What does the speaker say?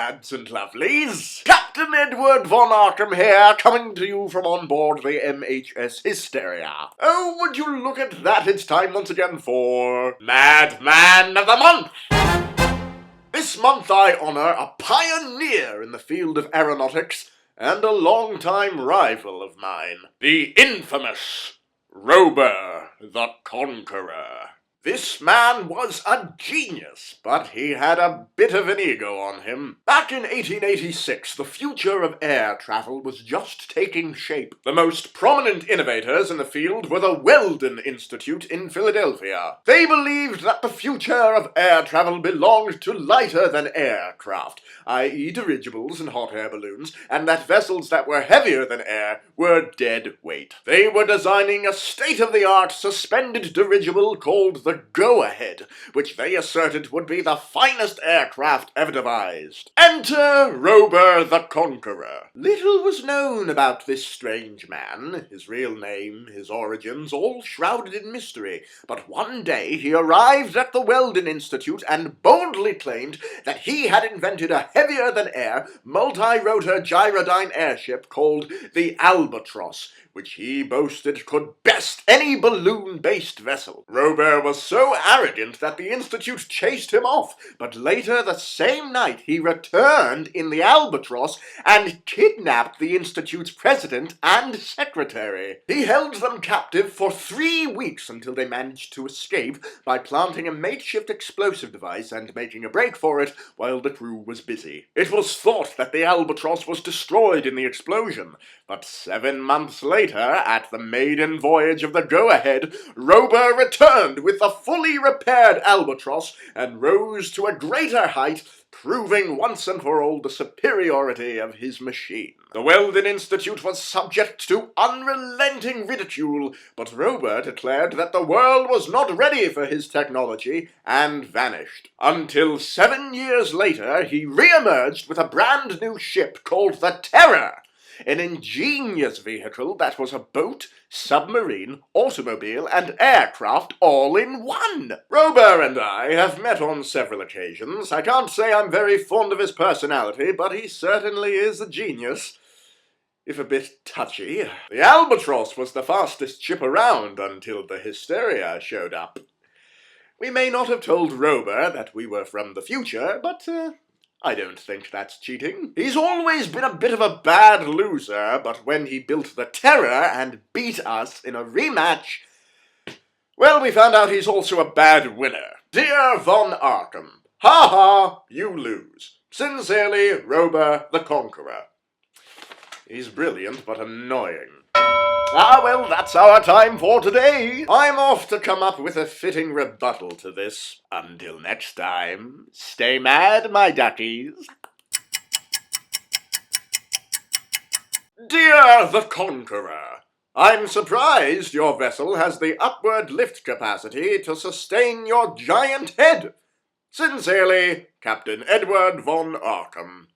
lads and lovelies. Captain Edward von Arkham here, coming to you from on board the MHS Hysteria. Oh, would you look at that, it's time once again for Madman of the Month! This month I honor a pioneer in the field of aeronautics and a long-time rival of mine, the infamous Rober the Conqueror. This man was a genius, but he had a bit of an ego on him. Back in 1886, the future of air travel was just taking shape. The most prominent innovators in the field were the Weldon Institute in Philadelphia. They believed that the future of air travel belonged to lighter-than-air craft, i.e. dirigibles and hot air balloons, and that vessels that were heavier than air were dead weight. They were designing a state-of-the-art suspended dirigible called the Go-Ahead, which they asserted would be the finest aircraft ever devised. Enter Rober the Conqueror. Little was known about this strange man, his real name, his origins, all shrouded in mystery, but one day he arrived at the Weldon Institute and boldly claimed that he had invented a heavier-than-air, multi-rotor gyrodyne airship called the Albatross, which he boasted could best any balloon-based vessel. Rober was so arrogant that the Institute chased him off, but later the same night he returned in the Albatross and kidnapped the Institute's president and secretary. He held them captive for 3 weeks until they managed to escape by planting a makeshift explosive device and making a break for it while the crew was busy. It was thought that the Albatross was destroyed in the explosion, but 7 months later, at the maiden voyage of the Go-Ahead, Rober returned with the fully repaired Albatross and rose to a greater height, proving once and for all the superiority of his machine. The Weldon Institute was subject to unrelenting ridicule, but Rober declared that the world was not ready for his technology and vanished. Until 7 years later, he re-emerged with a brand new ship called the Terror, an ingenious vehicle that was a boat, submarine, automobile, and aircraft all in one. Rober and I have met on several occasions. I can't say I'm very fond of his personality, but he certainly is a genius, if a bit touchy. The Albatross was the fastest ship around until the Hysteria showed up. We may not have told Rober that we were from the future, but I don't think that's cheating. He's always been a bit of a bad loser, but when he built the Terror and beat us in a rematch, well, we found out he's also a bad winner. Dear von Arkham, ha ha, you lose. Sincerely, Rober the Conqueror. He's brilliant, but annoying. Ah, well, that's our time for today. I'm off to come up with a fitting rebuttal to this. Until next time, stay mad, my duckies. Dear the Conqueror, I'm surprised your vessel has the upward lift capacity to sustain your giant head. Sincerely, Captain Edward von Arkham.